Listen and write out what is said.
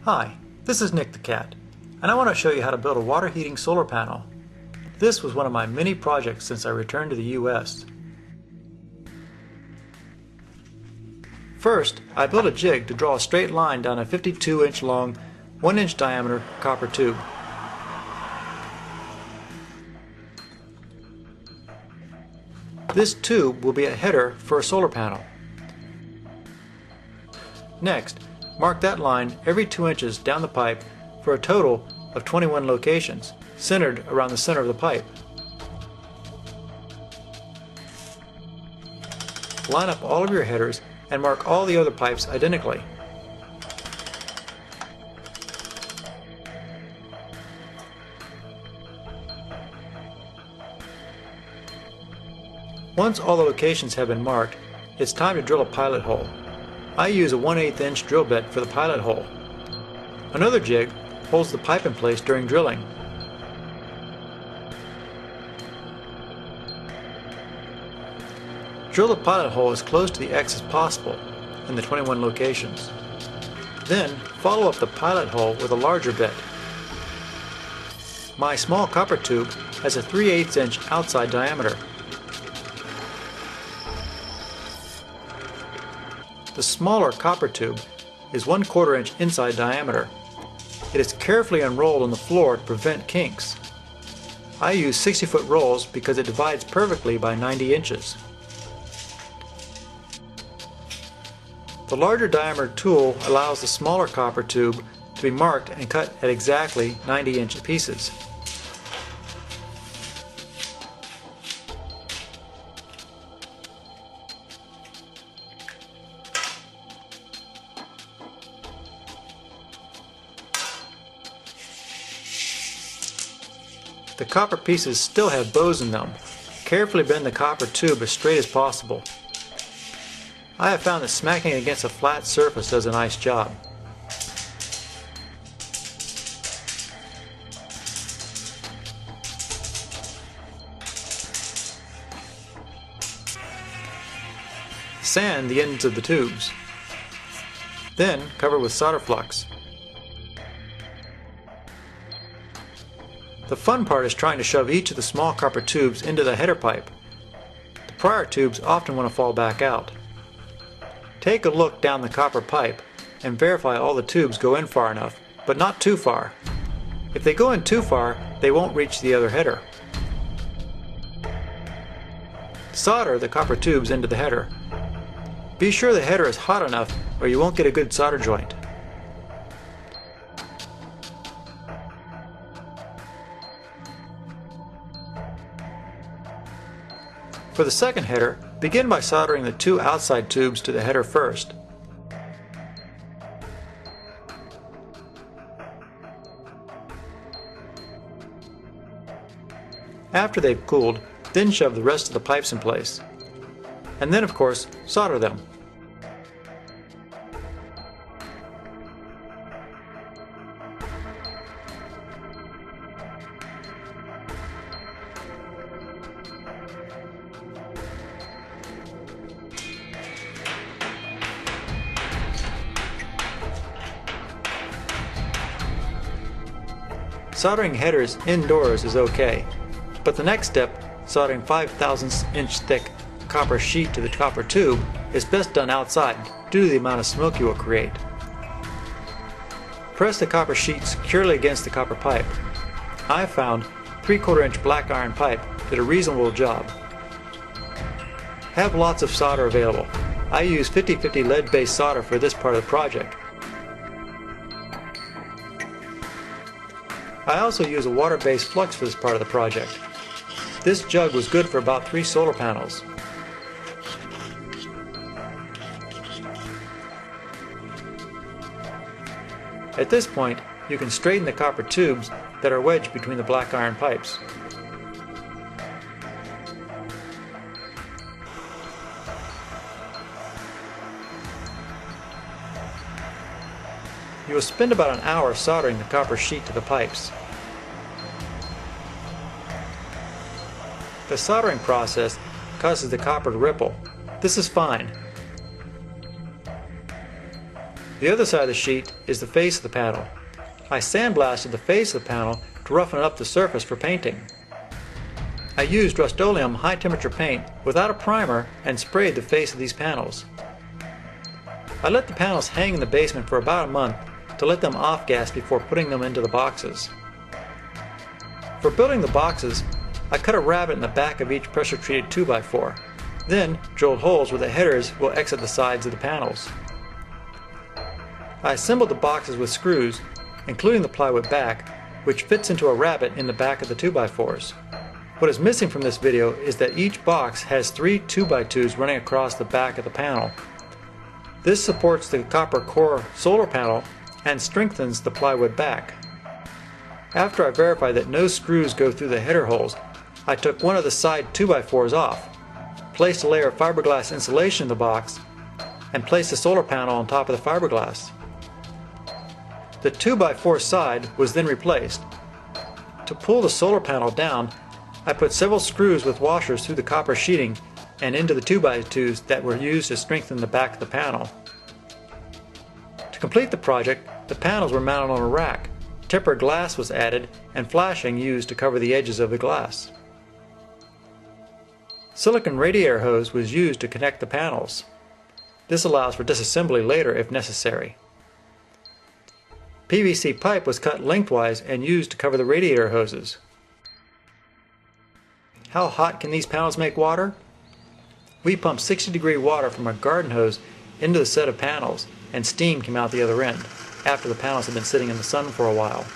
Hi, this is Nick the Cat, and I want to show you how to build a water heating solar panel. This was one of my many projects since I returned to the US. First, I built a jig to draw a straight line down a 52-inch long, 1-inch diameter copper tube. This tube will be a header for a solar panel. Next, mark that line every 2 inches down the pipe for a total of 21 locations, centered around the center of the pipe. Line up all of your headers and mark all the other pipes identically. Once all the locations have been marked, it's time to drill a pilot hole. I use a 1/8 inch drill bit for the pilot hole. Another jig holds the pipe in place during drilling. Drill the pilot hole as close to the X as possible in the 21 locations. Then follow up the pilot hole with a larger bit. My small copper tube has a 3/8 inch outside diameter. The smaller copper tube is 1/4 inch inside diameter. It is carefully unrolled on the floor to prevent kinks. I use 60-foot rolls because it divides perfectly by 90 inches. The larger diameter tool allows the smaller copper tube to be marked and cut at exactly 90-inch pieces. The copper pieces still have bows in them. Carefully bend the copper tube as straight as possible. I have found that smacking against a flat surface does a nice job. Sand the ends of the tubes. Then cover with solder flux. The fun part is trying to shove each of the small copper tubes into the header pipe. The prior tubes often want to fall back out. Take a look down the copper pipe and verify all the tubes go in far enough, but not too far. If they go in too far, they won't reach the other header. Solder the copper tubes into the header. Be sure the header is hot enough or you won't get a good solder joint. For the second header, begin by soldering the 2 outside tubes to the header first. After they've cooled, then shove the rest of the pipes in place. And then, of course, solder them. Soldering headers indoors is okay, but the next step, soldering 5/1000 inch thick copper sheet to the copper tube, is best done outside due to the amount of smoke you will create. Press the copper sheet securely against the copper pipe. I have found 3/4 inch black iron pipe did a reasonable job. Have lots of solder available. I use 50/50 lead-based solder for this part of the project. I also use a water-based flux for this part of the project. This jug was good for about 3 solar panels. At this point, you can straighten the copper tubes that are wedged between the black iron pipes. You will spend about an hour soldering the copper sheet to the pipes. The soldering process causes the copper to ripple. This is fine. The other side of the sheet is the face of the panel. I sandblasted the face of the panel to roughen up the surface for painting. I used Rust-Oleum high-temperature paint without a primer and sprayed the face of these panels. I let the panels hang in the basement for about a month to let them off-gas before putting them into the boxes. For building the boxes, I cut a rabbet in the back of each pressure-treated 2x4, then drilled holes where the headers will exit the sides of the panels. I assembled the boxes with screws, including the plywood back, which fits into a rabbet in the back of the 2x4s. What is missing from this video is that each box has 3 2x2s running across the back of the panel. This supports the copper core solar panel and strengthens the plywood back. After I verified that no screws go through the header holes, I took one of the side 2x4s off, placed a layer of fiberglass insulation in the box, and placed the solar panel on top of the fiberglass. The 2x4 side was then replaced. To pull the solar panel down, I put several screws with washers through the copper sheeting and into the 2x2s that were used to strengthen the back of the panel. To complete the project, the panels were mounted on a rack, tempered glass was added, and flashing used to cover the edges of the glass. Silicon radiator hose was used to connect the panels. This allows for disassembly later if necessary. PVC pipe was cut lengthwise and used to cover the radiator hoses. How hot can these panels make water? We pumped 60-degree water from a garden hose into the set of panels, and steam came out the other end, after the panels had been sitting in the sun for a while.